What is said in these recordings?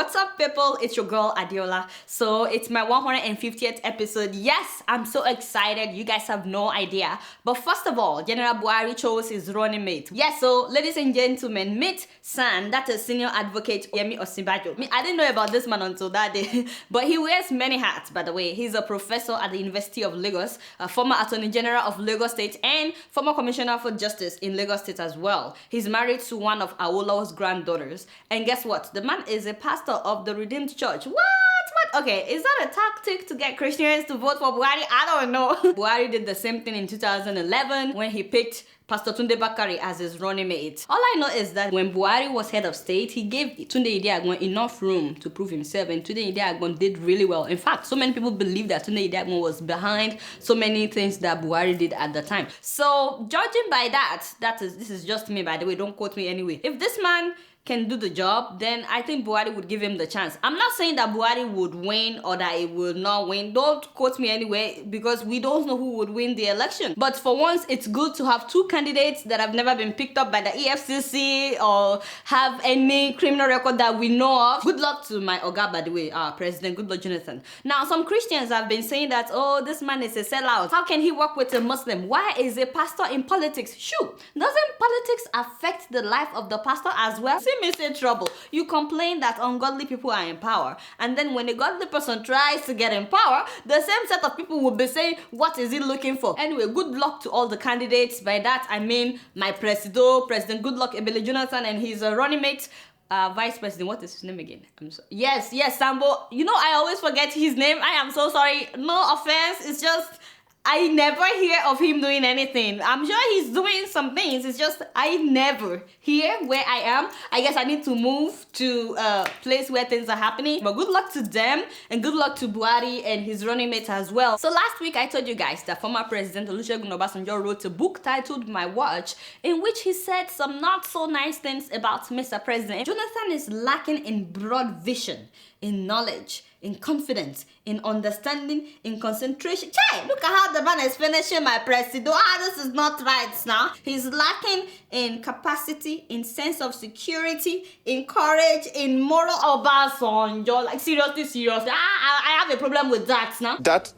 What's up, people? It's your girl Adeola. So it's my 150th episode. Yes, I'm so excited. You guys have no idea. But first of all, General Buhari chose his running mate. Yes, so ladies and gentlemen, meet SAN, that is Senior Advocate Yemi Osinbajo. I didn't know about this man until that day, but he wears many hats, by the way. He's a professor at the University of Lagos, a former Attorney General of Lagos State, and former Commissioner for Justice in Lagos State as well. He's married to one of Adeola's granddaughters. And guess what? The man is a pastor of the Redeemed Church. What? Okay, is that a tactic to get Christians to vote for Buhari? I don't know. Buhari did the same thing in 2011 when he picked Pastor Tunde Bakare as his running mate. All I know is that when Buhari was head of state, he gave Tunde Idiagbon enough room to prove himself, and Tunde Idiagbon did really well. In fact, so many people believe that Tunde Idiagbon was behind so many things that Buhari did at the time. So, judging by that, this is just me, by the way, don't quote me anyway. If this man can do the job, then I think Buhari would give him the chance. I'm not saying that Buhari would win or that he would not win. Don't quote me anyway, because we don't know who would win the election. But for once, it's good to have two candidates that have never been picked up by the EFCC or have any criminal record that we know of. Good luck to my Oga, by the way, President Goodluck Jonathan. Now, some Christians have been saying that, oh, this man is a sellout. How can he work with a Muslim? Why is a pastor in politics? Shoot, doesn't politics affect the life of the pastor as well? See me say trouble. You complain that ungodly people are in power, and then when a godly person tries to get in power, the same set of people will be saying, what is he looking for? Anyway, good luck to all the candidates. By that I mean my President Goodluck Jonathan and his running mate, Vice President, what is his name again? Yes, Sambo. You know, I always forget his name. I am so sorry. No offense. It's just I never hear of him doing anything. I'm sure he's doing some things. It's just I never hear where I am. I guess I need to move to a place where things are happening. But good luck to them, and good luck to Buhari and his running mates as well. So last week I told you guys that former President Olusegun Obasanjo wrote a book titled My Watch, in which he said some not so nice things about Mr. President. Jonathan is lacking in broad vision, in knowledge, in confidence, in understanding, in concentration. Chai, look at how the man is finishing my president. This is not right now. He's lacking in capacity, in sense of security, in courage, in moral Obasanjo. Like seriously. I have a problem with that now. That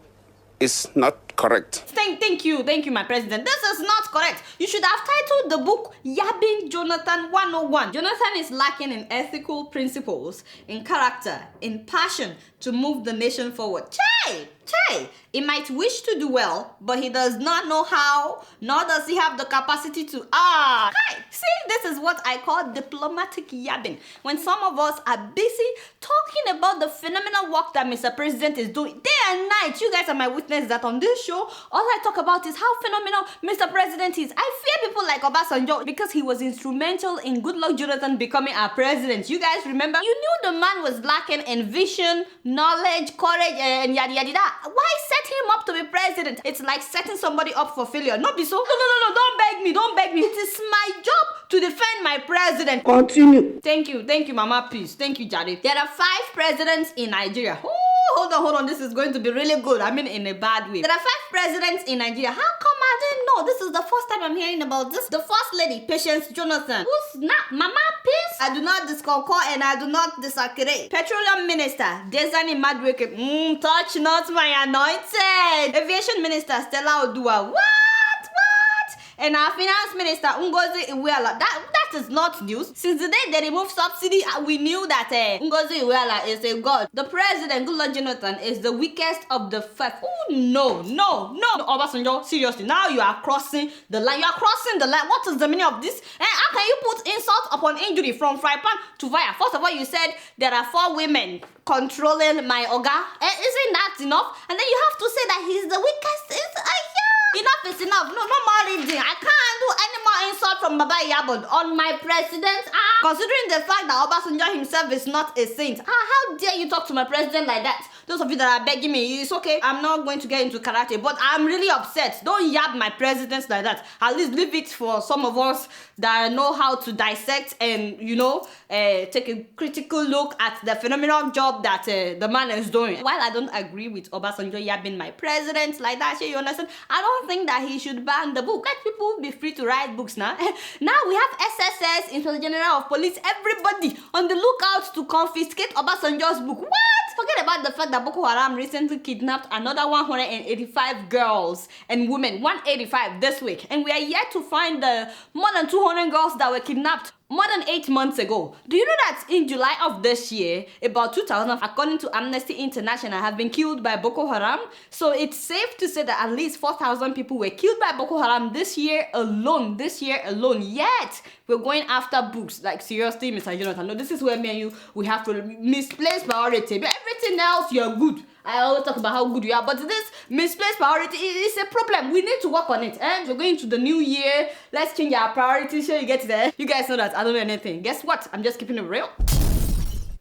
is not correct. Thank you, my president. This is not correct. You should have titled the book Yabbing Jonathan 101. Jonathan is lacking in ethical principles, in character, in passion to move the nation forward. Chai! He might wish to do well, but he does not know how, nor does he have the capacity to. See, this is what I call diplomatic yabbing. When some of us are busy talking about the phenomenal work that Mr. President is doing day and night. You guys are my witness that on this show, all I talk about is how phenomenal Mr. President is. I fear people like Obasanjo because he was instrumental in Goodluck Jonathan becoming our president. You guys remember? You knew the man was lacking in vision, knowledge, courage, and yada yada. Why set him up to be president? It's like setting somebody up for failure. Not be so. No, don't beg me. It is my job to defend my president. Continue. Thank you, Mama. Peace. Thank you, Jare. There are 5 presidents in Nigeria. Hold on. This is going to be really good. I mean, in a bad way. There are 5 presidents in Nigeria. How come I didn't know? This is the first time I'm hearing about this. The first lady, Patience Jonathan. Who's not Mama Peace? I do not disconcord and I do not disagree. Petroleum Minister, Desani Madweke. Touch not my anointed. Aviation Minister, Stella Odua. What? And our Finance Minister, Ngozi Iweala. That is not news. Since the day they removed subsidy, we knew that Ngozi Iweala is a god. The President, Goodluck Jonathan, is the weakest of the 5. Oh, no. Obasanjo, seriously, now you are crossing the line. You are crossing the line. What is the meaning of this? And how can you put insult upon injury from fry pan to fire? First of all, you said there are 4 women controlling my Oga. Isn't that enough? And then you have to say that he's the weakest. Enough is enough. No more reading. I can't do any more insult from Baba Yabod on my president. Considering the fact that Obasanjo himself is not a saint. How dare you talk to my president like that? Those of you that are begging me, it's okay. I'm not going to get into karate, but I'm really upset. Don't yab my presidents like that. At least leave it for some of us that know how to dissect and, take a critical look at the phenomenal job that the man is doing. While I don't agree with Obasanjo yabbing my president like that, you understand? I don't don't think that he should ban the book. Let people be free to write books now. Now we have SSS, Inspector General of Police, everybody on the lookout to confiscate Obasanjo's book. What? Forget about the fact that Boko Haram recently kidnapped another 185 girls and women, 185 this week, and we are yet to find the more than 200 girls that were kidnapped more than 8 months ago. Do you know that in July of this year, about 2,000, according to Amnesty International, have been killed by Boko Haram? So it's safe to say that at least 4,000 people were killed by Boko Haram this year alone. Yet, we're going after books. Like, seriously, Mr. Jonathan, no, this is where me and you, we have to misplace priority. But everything else, you're good. I always talk about how good you are, but this misplaced priority is a problem. We need to work on it. And we're going to the new year. Let's change our priorities. Sure, you get there. You guys know that I don't know anything. Guess what? I'm just keeping it real.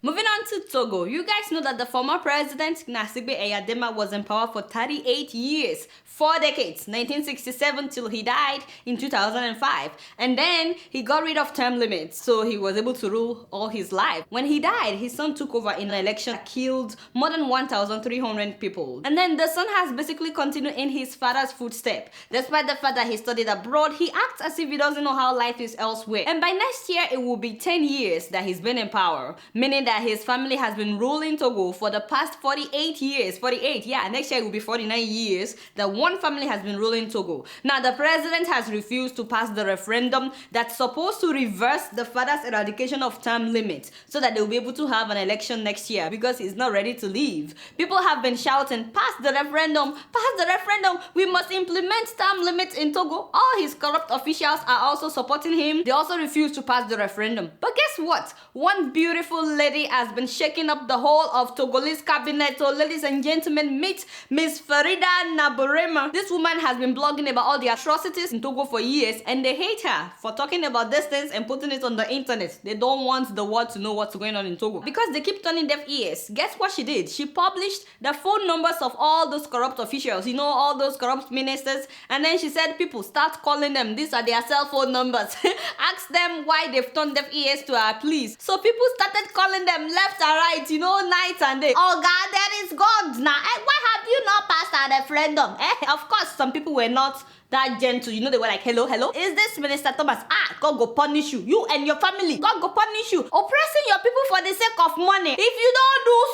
Moving on to Togo, you guys know that the former president, Gnassigbe Eyadema, was in power for 38 years, 4 decades, 1967 till he died in 2005. And then he got rid of term limits, so he was able to rule all his life. When he died, his son took over in an election that killed more than 1,300 people. And then the son has basically continued in his father's footsteps. Despite the fact that he studied abroad, he acts as if he doesn't know how life is elsewhere. And by next year, it will be 10 years that he's been in power, meaning that his family has been ruling Togo for the past 48 years. 48, yeah, next year it will be 49 years that one family has been ruling Togo. Now, the president has refused to pass the referendum that's supposed to reverse the father's eradication of term limits so that they'll be able to have an election next year because he's not ready to leave. People have been shouting, pass the referendum, we must implement term limits in Togo. All his corrupt officials are also supporting him. They also refuse to pass the referendum. But guess what? One beautiful lady has been shaking up the whole of Togolese cabinet. So ladies and gentlemen, meet Miss Farida Nabourema. This woman has been blogging about all the atrocities in Togo for years, and they hate her for talking about these things and putting it on the internet. They don't want the world to know what's going on in Togo because they keep turning deaf ears. Guess what she did? She published the phone numbers of all those corrupt officials, you know, all those corrupt ministers, and then she said people start calling them. These are their cell phone numbers. Ask them why they've turned deaf ears to her pleas. So people started calling them left and right, you know, night and day. Oh God, there is God now. Why have you not passed a referendum? Of course, some people were not that gentle. You know, they were like, hello, is this Minister Thomas? God go punish you. You and your family. God go punish you. Oppressing your people for the sake of money. If you don't do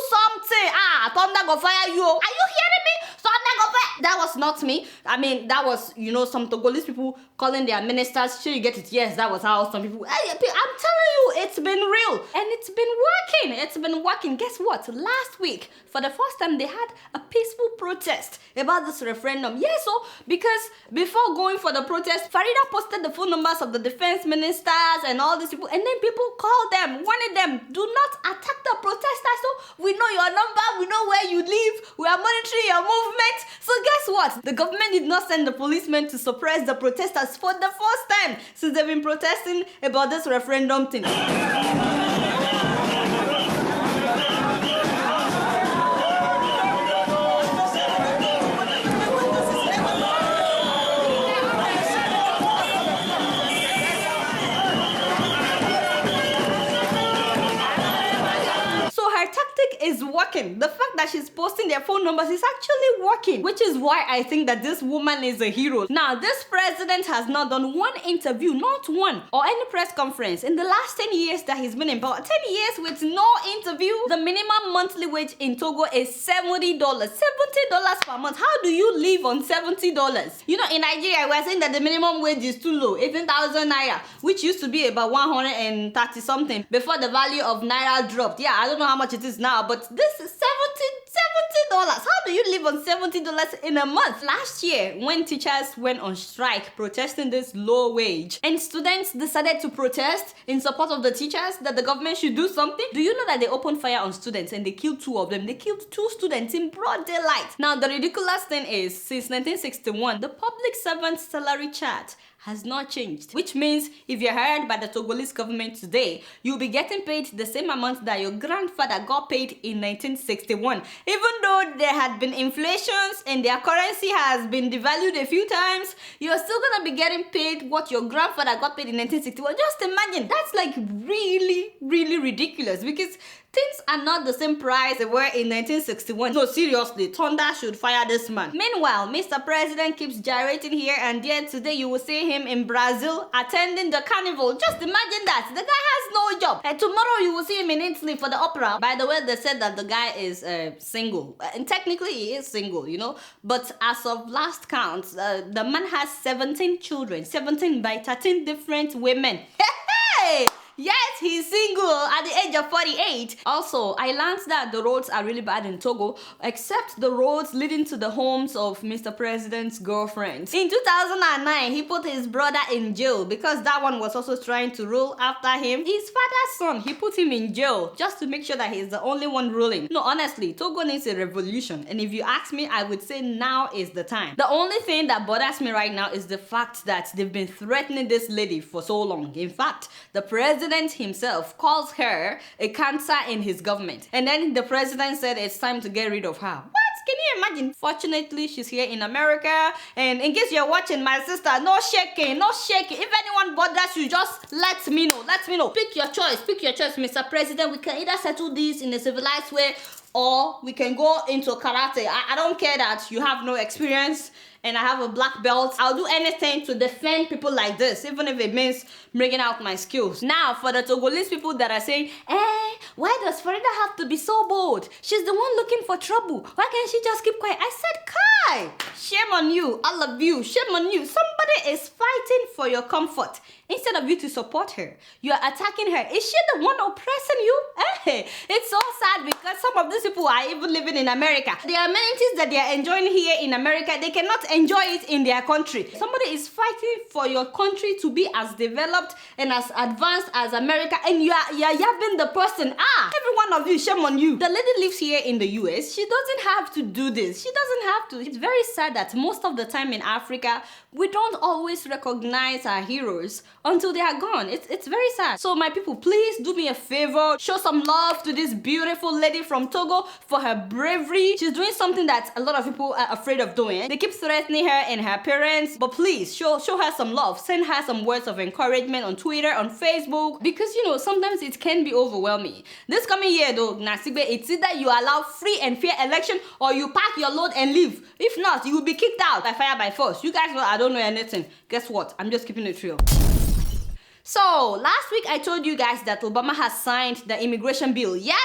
something, thunder go fire you. Are you hearing me? Thunder go fire. That was not me. I mean, that was, you know, some Togolese people calling their ministers. Sure, you get it? Yes, that was how some people. I'm telling you, it's been real. And it's been working. Guess what? Last week, for the first time, they had a peaceful protest about this referendum. Yes, so because before going for the protest, Farida posted the phone numbers of the defense ministers and all these people, and then people called them, warning them, do not attack the protesters. So we know your number, we know where you live, we are monitoring your movement. So guess what? The government did not send the policemen to suppress the protesters for the first time since they've been protesting about this referendum thing. Is working. The fact that she's posting their phone numbers is actually working, which is why I think that this woman is a hero. Now, this president has not done one interview, not one, or any press conference in the last 10 years that he's been in power. 10 years with no interview. The minimum monthly wage in Togo is $70. $70 per month. How do you live on $70? You know, in Nigeria, we're saying that the minimum wage is too low, 18,000 naira, which used to be about 130 something before the value of naira dropped. Yeah, I don't know how much it is now, but this is $70. How do you live on $70 in a month? Last year, when teachers went on strike protesting this low wage, and students decided to protest in support of the teachers that the government should do something, do you know that they opened fire on students and they killed 2 of them? They killed 2 students in broad daylight. Now, the ridiculous thing is, since 1961, the public servant salary chart has not changed. Which means if you're hired by the Togolese government today, you'll be getting paid the same amount that your grandfather got paid in 1961. Even though there had been inflations and their currency has been devalued a few times, you're still gonna be getting paid what your grandfather got paid in 1961. Just imagine, that's like really, really ridiculous, because things are not the same price they were in 1961. No, seriously, thunder should fire this man. Meanwhile, Mr. President keeps gyrating here and there. Today you will see him in Brazil attending the carnival. Just imagine that. The guy has no job. And tomorrow you will see him in Italy for the opera. By the way, they said that the guy is single. And technically he is single, you know. But as of last count, the man has 17 children. 17 by 13 different women. Hey! Yes, he's single at the age of 48. Also, I learned that the roads are really bad in Togo, except the roads leading to the homes of Mr. President's girlfriends. In 2009, he put his brother in jail because that one was also trying to rule after him. His father's son, he put him in jail just to make sure that he's the only one ruling. No, honestly, Togo needs a revolution. And if you ask me, I would say now is the time. The only thing that bothers me right now is the fact that they've been threatening this lady for so long. In fact, the president himself calls her a cancer in his government. And then the president said it's time to get rid of her. What? Can you imagine? Fortunately, she's here in America. And in case you're watching, my sister, no shaking, no shaking. If anyone bothers you, just let me know. Let me know. Pick your choice, Mr. President. We can either settle this in a civilized way, or we can go into karate. I don't care that you have no experience and I have a black belt. I'll do anything to defend people like this, even if it means bringing out my skills. Now, for the Togolese people that are saying, why does Farida have to be so bold? She's the one looking for trouble. Why can't she just keep quiet? I said, Kai, shame on you, all of you, shame on you. Somebody is fighting for your comfort. Instead of you to support her, you are attacking her. Is she the one oppressing you? It's so sad because some of these people are even living in America. The amenities that they are enjoying here in America, they cannot enjoy it in their country. Somebody is fighting for your country to be as developed and as advanced as America, and you're yabbing the person. Every one of you, shame on you. The lady lives here in the US. She doesn't have to do this. She doesn't have to. It's very sad that most of the time in Africa, we don't always recognize our heroes until they are gone. It's very sad. So my people, please do me a favor. Show some love to this beautiful lady from Togo for her bravery. She's doing something that a lot of people are afraid of doing. They keep threatening her and her parents, but please show her some love. Send her some words of encouragement on Twitter, on Facebook, because you know, sometimes it can be overwhelming. This coming year though, Nasibe, it's either you allow free and fair election or you pack your load and leave. If not, you will be kicked out by fire by force. You guys know I don't know anything. Guess what? I'm just keeping it real. So, last week I told you guys that Obama has signed the immigration bill. Yes.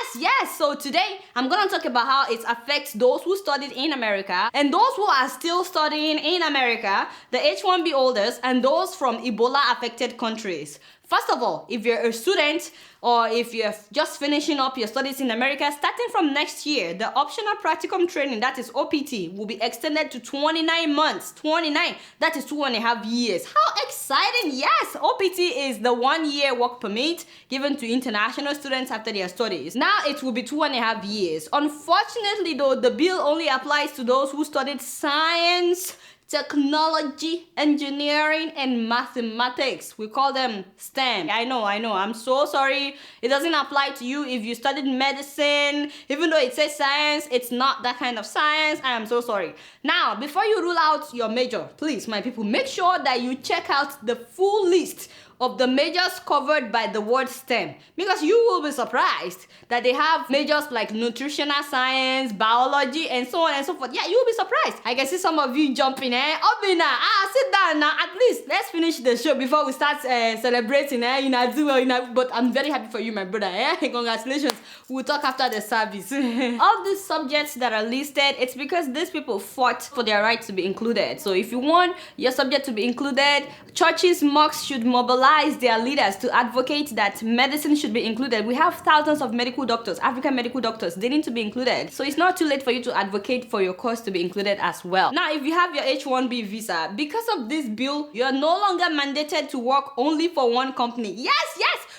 So today, I'm gonna talk about how it affects those who studied in America and those who are still studying in America, the H-1B holders, and those from Ebola-affected countries. First of all, if you're a student or if you're just finishing up your studies in America, starting from next year, the optional practicum training, that is OPT, will be extended to 29 months. 29, that is 2.5 years. How exciting! Yes, OPT is the 1-year work permit given to international students after their studies. Now it will be 2.5 years. Unfortunately though, the bill only applies to those who studied science, technology, engineering, and mathematics. We call them STEM. I know. I'm so sorry. It doesn't apply to you if you studied medicine. Even though it says science, it's not that kind of science. I am so sorry. Now, before you rule out your major, please, my people, make sure that you check out the full list of the majors covered by the word STEM, because you will be surprised that they have majors like nutritional science, biology, and so on and so forth. Yeah, you will be surprised. I can see some of you jumping, Obina, sit down now. At least let's finish the show before we start celebrating, but I'm very happy for you, my brother. Congratulations. We'll talk after the service. All these subjects that are listed, it's because these people fought for their right to be included. So if you want your subject to be included, churches, mosques should mobilize mobilize their leaders to advocate that medicine should be included. We have thousands of medical doctors, African medical doctors. They need to be included. So it's not too late for you to advocate for your cause to be included as well. Now, if you have your H-1B visa, because of this bill, you're no longer mandated to work only for one company. Yes,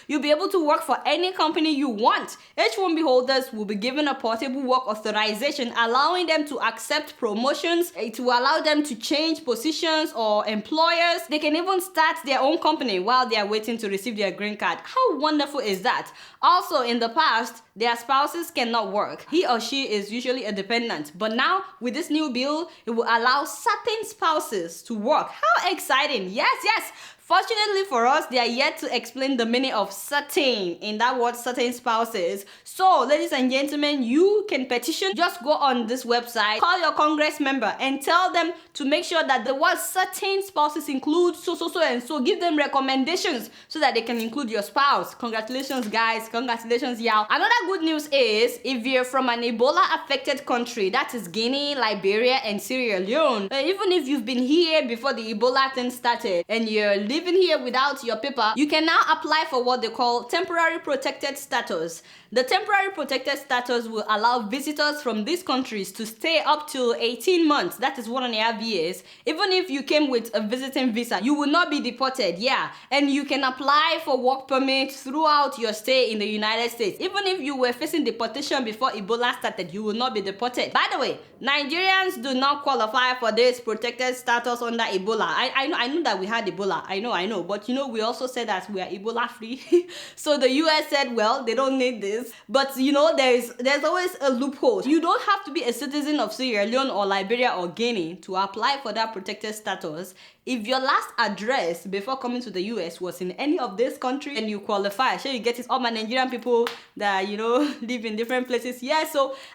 you'll be able to work for any company you want. H-1B holders will be given a portable work authorization, allowing them to accept promotions, to allow them to change positions or employers. They can even start their own company while they are waiting to receive their green card. How wonderful is that? Also, in the past, their spouses cannot work. He or she is usually a dependent. But now, with this new bill, it will allow certain spouses to work. How exciting! Yes. Fortunately for us, they are yet to explain the meaning of certain in that word certain spouses. So, ladies and gentlemen, you can petition. Just go on this website, call your Congress member and tell them to make sure that the word certain spouses include so and so. Give them recommendations so that they can include your spouse. Congratulations, guys. Congratulations, y'all. Another good news is if you're from an Ebola-affected country, that is Guinea, Liberia, and Sierra Leone, even if you've been here before the Ebola thing started and you're living here without your paper, you can now apply for what they call temporary protected status. The temporary protected status will allow visitors from these countries to stay up to 18 months, that is 1.5 years. Even if you came with a visiting visa, you will not be deported, and you can apply for work permit throughout your stay in the United States. Even if you were facing deportation before Ebola started, you will not be deported. By the way, Nigerians do not qualify for this protected status under Ebola. I know that we had Ebola, I know, but we also said that we are Ebola free. So the US said, well, they don't need this. But there's always a loophole. You don't have to be a citizen of Sierra Leone or Liberia or Guinea to apply for that protected status. If your last address before coming to the US was in any of these countries, then you qualify. Sure, you get it. All my Nigerian people that live in different places.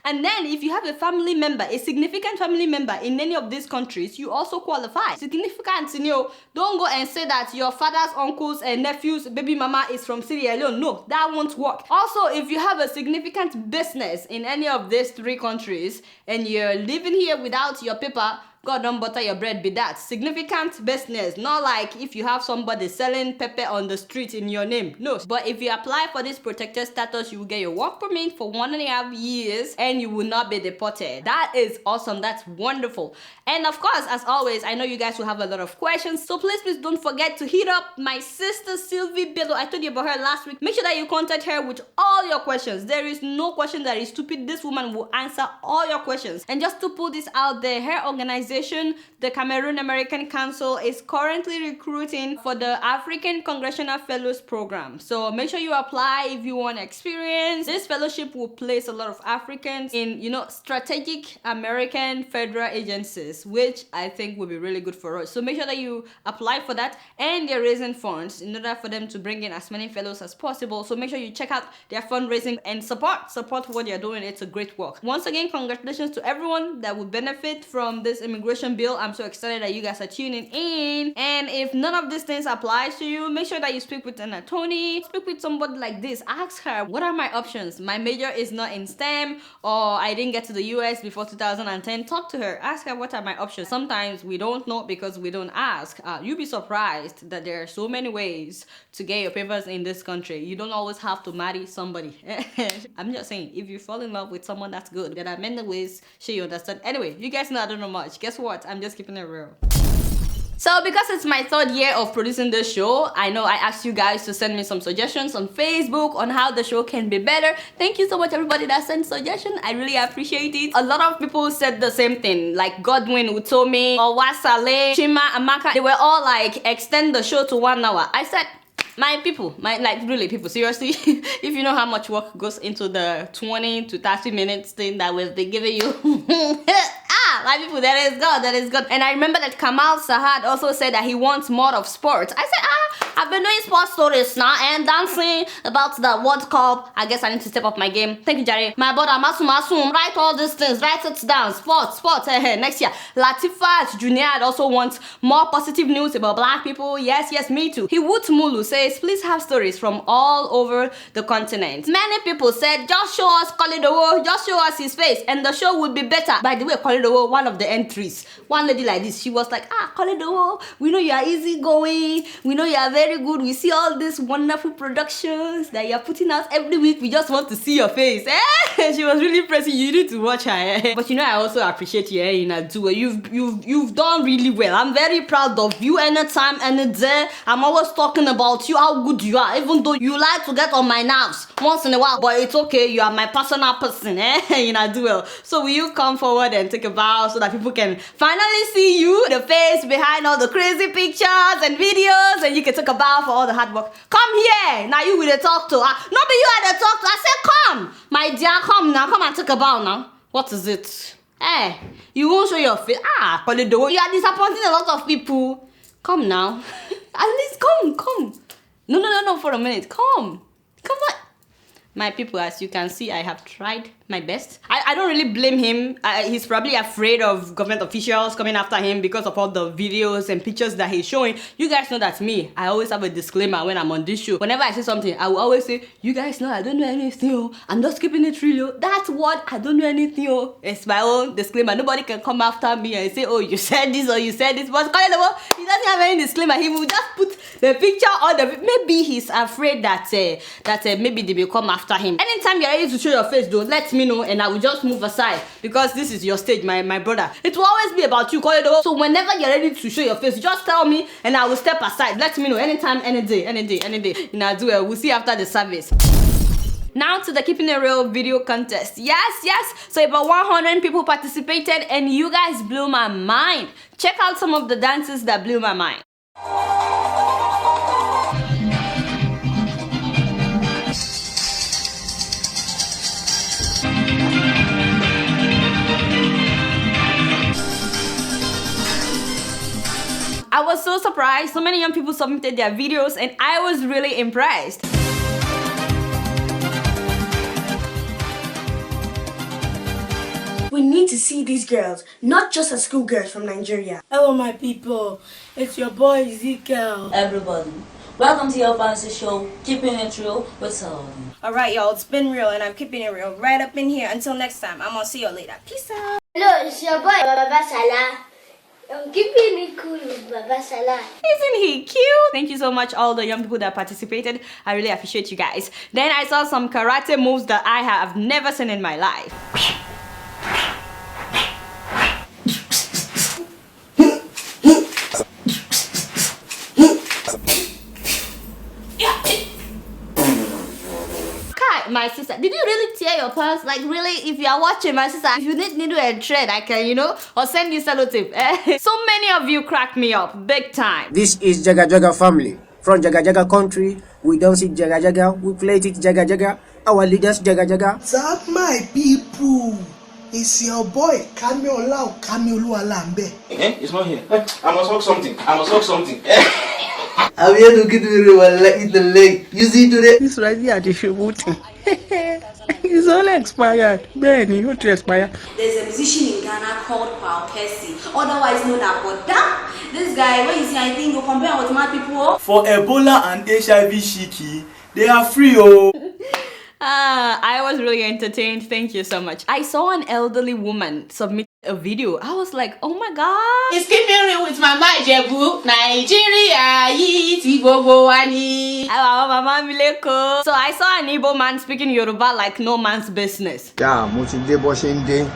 And then if you have a family member, a significant family member in any of these countries, you also qualify. Significant, don't go and say that your father's uncles and nephews, baby mama is from Sierra Leone. No, that won't work. Also, if you have a significant business in any of these 3 countries and you're living here without your paper, God don't butter your bread be that. Significant business, not like if you have somebody selling pepper on the street in your name. No, but if you apply for this protected status, you will get your work permit for 1.5 years and you will not be deported. That is awesome. That's wonderful. And of course, as always, I know you guys will have a lot of questions. So please don't forget to hit up my sister Sylvie below. I told you about her last week. Make sure that you contact her with all your questions. There is no question that is stupid. This woman will answer all your questions. And just to put this out there, her organization, the Cameroon American Council, is currently recruiting for the African Congressional Fellows Program. So make sure you apply if you want experience. This fellowship will place a lot of Africans in, strategic American federal agencies, which I think will be really good for us. So make sure that you apply for that, and they're raising funds in order for them to bring in as many fellows as possible. So make sure you check out their fundraising and support what they're doing. It's a great work. Once again, congratulations to everyone that will benefit from this immigration bill. I'm so excited that you guys are tuning in. And if none of these things applies to you, make sure that you speak with an attorney. Speak with somebody like this. Ask her, what are my options? My major is not in STEM, or I didn't get to the US before 2010. Talk to her. Ask her, what are my options? Sometimes we don't know because we don't ask. You'll be surprised that there are so many ways to get your papers in this country. You don't always have to marry somebody. I'm just saying, if you fall in love with someone, that's good. There are many ways, sure you understand. Anyway, you guys know I don't know much. Guess what? I'm just keeping it real. So because it's my 3rd year of producing this show, I know I asked you guys to send me some suggestions on Facebook on how the show can be better. Thank you so much, everybody that sent suggestions. I really appreciate it. A lot of people said the same thing, like Godwin, Utomi, Owasale, Chima, Amaka. They were all like, extend the show to 1 hour. I said, my people, really people, seriously, if you know how much work goes into the 20 to 30 minutes thing that we've been giving you. My people, that is good. And I remember that Kamal Sahad also said that he wants more of sports. I said, I've been doing sports stories now and dancing about the World Cup. I guess I need to step up my game. Thank you, Jerry. My brother, Masum, write all these things, write it down. Sports, next year. Latifat Juniad also wants more positive news about black people. Yes, me too. Hiwut Mulu says, please have stories from all over the continent. Many people said, just show us Koledowo, just show us his face, and the show would be better. By the way, Koledowo, one of the entries, one lady like this, she was like, Koledowo, we know you are easygoing, we know you are very very good. We see all these wonderful productions that you're putting out every week. We just want to see your face. She was really pressing. You need to watch her. But you know, I also appreciate you, in Adeola. You've done really well. I'm very proud of you. Anytime, any day, I'm always talking about you, how good you are. Even though you like to get on my nerves once in a while, but it's okay. You are my personal person, in Adeola. So will you come forward and take a bow so that people can finally see you, the face behind all the crazy pictures and videos, and you can take a bow for all the hard work. Come here. Now you will talk to. Not be you had to talk to. I said, come, my dear, come now. Come and take a bow now. What is it? Hey, you won't show your face. Koledowo, you are disappointing a lot of people. Come now. At least come. No, for a minute. Come on. My people, as you can see, I have tried my best. I don't really blame him. He's probably afraid of government officials coming after him because of all the videos and pictures that he's showing. You guys know that's me. I always have a disclaimer when I'm on this show. Whenever I say something, I will always say, you guys know I don't know anything. Oh. I'm just keeping it real. That's what I don't know anything. Oh. It's my own disclaimer. Nobody can come after me and say, oh, you said this or you said this. But Koledowo, he doesn't have any disclaimer. He will just put the picture on the... Maybe he's afraid that maybe they will come after him. Anytime you're ready to show your face, though, let me know and I will just move aside because this is your stage, my brother. It will always be about you, Koledowo. So whenever you're ready to show your face, just tell me and I will step aside. Let me know anytime, any day. We'll see after the service. Now to the Keeping It Real video contest. Yes. So about 100 people participated and you guys blew my mind. Check out some of the dances that blew my mind. I was so surprised. So many young people submitted their videos and I was really impressed. We need to see these girls, not just as schoolgirls from Nigeria. Hello my people, it's your boy Ezekiel. Everybody, welcome to your fancy show, Keeping It Real with Solomon. Alright y'all, it's been real and I'm keeping it real right up in here. Until next time, I'm gonna see you later. Peace out. Hello, it's your boy Baba Salah. I'm keeping it cool with Baba Salah. Isn't he cute? Thank you so much all the young people that participated. I really appreciate you guys. Then I saw some karate moves that I have never seen in my life. My sister, did you really tear your pants? Like really, if you are watching, my sister, if you need needle and thread, I can, or send you sellotape. So many of you crack me up, big time. This is Jaga Jaga family. From Jaga Jaga country, we don't see Jaga Jaga, we play it Jaga Jaga. Our leaders Jaga Jaga. What's up, my people? It's your boy, Kamiola Alambe. It's not here. I must hug something. I'm here to get rid of eat the leg. You see today? This right here, the shooting. It's all expired. Then you to expire. There's a musician in Ghana called Paul Percy, otherwise known as Boda. This guy, when you see, I think you compare with my people. For Ebola and HIV shiki, they are free. Oh. I was really entertained. Thank you so much. I saw an elderly woman submit a video. I was like, oh my god. It's Keeping It Real with Mama Jebu, Nigeria, Yiti Bobo Ani. So I saw an Igbo man speaking Yoruba like no man's business. Yeah, Mochide Boshende.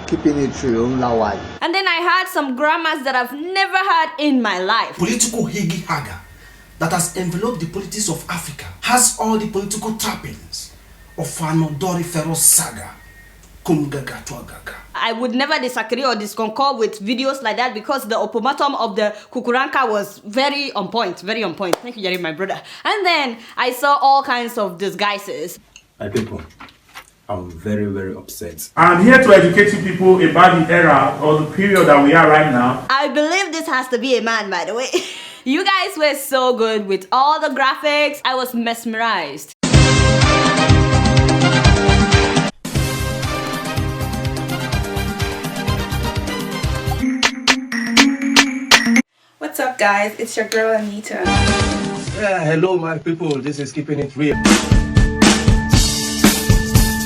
Keeping it real. And then I heard some grammars that I've never heard in my life. Political Hegi Haga that has enveloped the politics of Africa has all the political trappings of an odoriferous saga. I would never disagree or disconcord with videos like that because the opomatum of the Kukuranka was very on point. Thank you, Jerry, my brother. And then I saw all kinds of disguises. My people, I'm very, very upset. I'm here to educate you people about the era or the period that we are right now. I believe this has to be a man, by the way. You guys were so good with all the graphics. I was mesmerized. What's up guys, it's your girl Anita. Yeah, hello my people, this is Keeping It Real.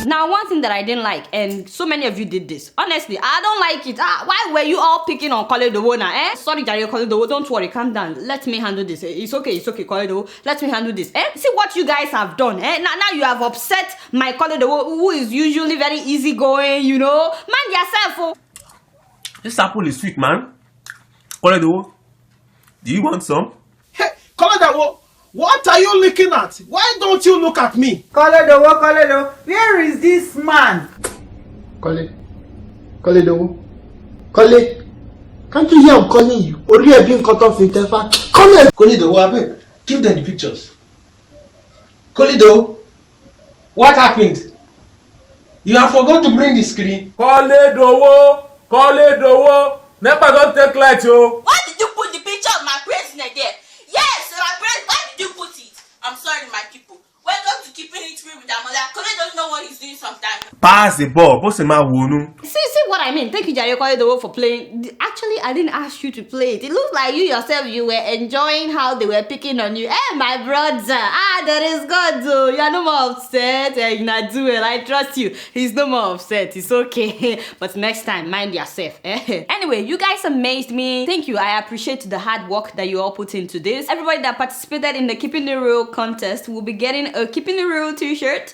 Now, one thing that I didn't like, and so many of you did this, honestly, I don't like it. Why were you all picking on Koledowo now, eh? Sorry, Jare Koledowo, don't worry, calm down. Let me handle this. It's okay, Koledowo. Let me handle this. See what you guys have done, eh? Now you have upset my Koledowo, who is usually very easygoing, you know. Mind yourself, oh. This apple is sweet, man. Koledowo, do you want some? Hey, Koledowo, what are you looking at? Why don't you look at me? Koledowo, where is this man? Koledowo, can't you hear I'm calling you? Ori e bin cut off interfa. Koledowo, abeg, give them the pictures. Koledowo, what happened? You have forgot to bring the screen. Koledowo, never don't take light, yo. Why did you put the picture of my president there? Yes, my president. Why did you put it? I'm sorry, my people. Welcome to Keeping It Real with our mother. Kole doesn't know what he's doing sometimes. Pass the ball. What's the matter with you? See what I mean? Thank you, Jare Koledowo, for playing. Actually, I didn't ask you to play it. It looks like you yourself, you were enjoying how they were picking on you. Hey, my brother. That is good, though. You're no more upset. I trust you. He's no more upset. It's okay. But next time, mind yourself. Anyway, you guys amazed me. Thank you. I appreciate the hard work that you all put into this. Everybody that participated in the Keeping It Real contest will be getting a Keeping It Real t-shirt.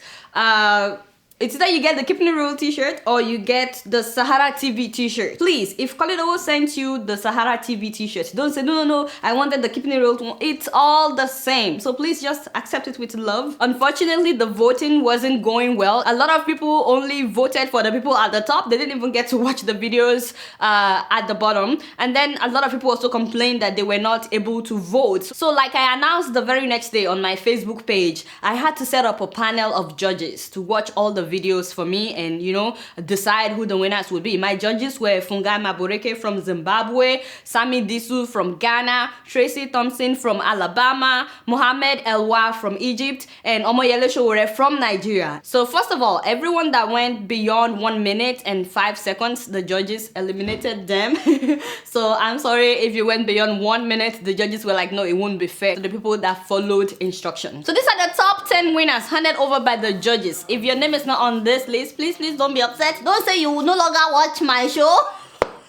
It's either you get the Keeping It Real t-shirt or you get the SaharaTV t-shirt. Please, if Koledowo sent you the SaharaTV t-shirt, don't say, no, I wanted the Keeping It Real one. It's all the same. So please just accept it with love. Unfortunately, the voting wasn't going well. A lot of people only voted for the people at the top. They didn't even get to watch the videos at the bottom. And then a lot of people also complained that they were not able to vote. So like I announced the very next day on my Facebook page, I had to set up a panel of judges to watch all the videos for me and, you know, decide who the winners would be. My judges were Fungai Maboreke from Zimbabwe, Sami Disu from Ghana, Tracy Thompson from Alabama, Mohamed Elwa from Egypt, and Omoyele Showore from Nigeria. So first of all, everyone that went beyond 1 minute and 5 seconds, the judges eliminated them. So I'm sorry if you went beyond 1 minute, the judges were like, no, it won't be fair to the people that followed instructions. So these are the top 10 winners handed over by the judges. If your name is not on this list, please don't be upset. Don't say you will no longer watch my show.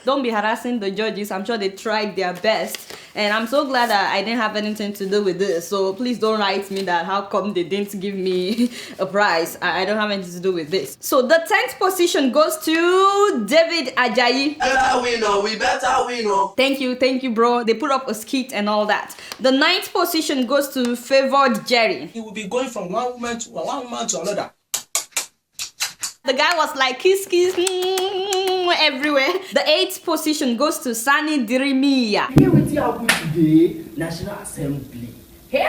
Don't be harassing the judges. I'm sure they tried their best, and I'm so glad that I didn't have anything to do with this. So please don't write me that how come they didn't give me a prize. I don't have anything to do with this. So the 10th position goes to David Ajayi. We better win. Thank you, bro. They put up a skit and all that. The 9th position goes to Favored Jerry. He will be going from one woman to another. The guy was like kiss everywhere. The 8th position goes to Sani Dirimiya. Here with you today, National Assembly. Here.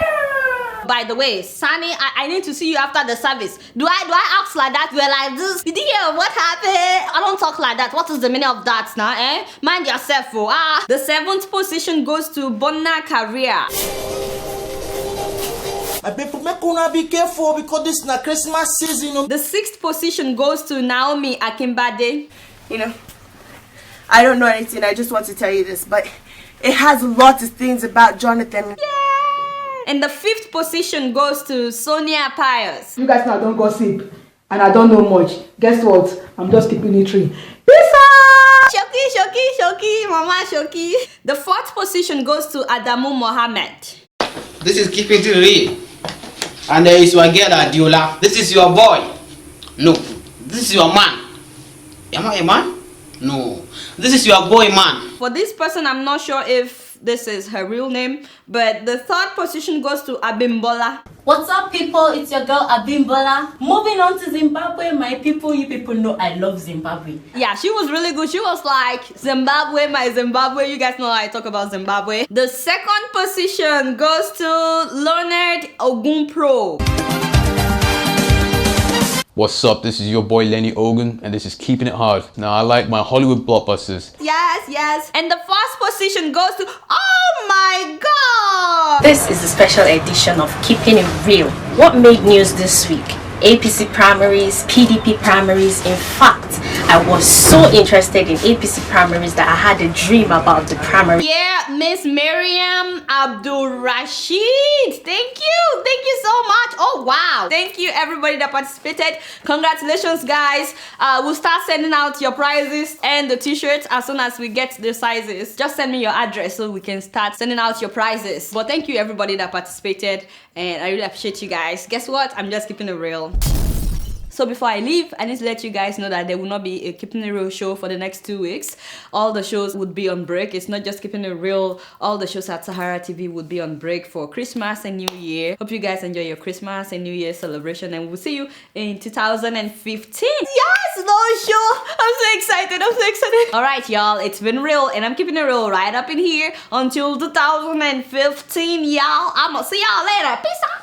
By the way, Sani, I need to see you after the service. Do I act like that? We're like this. Did you hear what happened? I don't talk like that. What is the meaning of that now, eh? Mind yourself, oh. The 7th position goes to Bonna Career. My people, make una be careful because this is not Christmas season. The 6th position goes to Naomi Akimbade. You know, I don't know anything. I just want to tell you this, but it has lots of things about Jonathan. Yay! And the 5th position goes to Sonia Pius. You guys now don't gossip, and I don't know much. Guess what? I'm just keeping it real. Peace out! Shoki, Mama Shoki. The 4th position goes to Adamu Mohammed. This is Keeping It Real. And there is your girl Adeola. This is your boy. No, this is your man. Am I a man? No, this is your boy, man. For this person, I'm not sure if this is her real name, but the 3rd position goes to Abimbola. What's up, people? It's your girl Abimbola. Moving on to Zimbabwe, my people. You people know I love Zimbabwe. Yeah, she was really good. She was like, Zimbabwe, my Zimbabwe. You guys know how I talk about Zimbabwe. The 2nd position goes to Leonard Ogunpro. What's up? This is your boy Lenny Ogun, and this is Keeping It Hard. Now, I like my Hollywood blockbusters. Yes. And the 1st position goes to, oh my god! This is a special edition of Keeping It Real. What made news this week? APC primaries, PDP primaries. In fact, I was so interested in APC primaries that I had a dream about the primary. Yeah, Miss Miriam Abdul Rashid. Thank you so much. Oh wow, thank you everybody that participated. Congratulations guys. We'll start sending out your prizes and the t-shirts as soon as we get the sizes. Just send me your address so we can start sending out your prizes. But thank you everybody that participated, and I really appreciate you guys. Guess what, I'm just keeping it real. So before I leave, I need to let you guys know that there will not be a Keeping It Real show for the next 2 weeks. All the shows would be on break. It's not just Keeping It Real. All the shows at Sahara TV would be on break for Christmas and New Year. Hope you guys enjoy your Christmas and New Year celebration, and we'll see you in 2015. Yes, no show. I'm so excited. All right, y'all. It's been real, and I'm keeping it real right up in here until 2015, y'all. I'm gonna see y'all later. Peace out.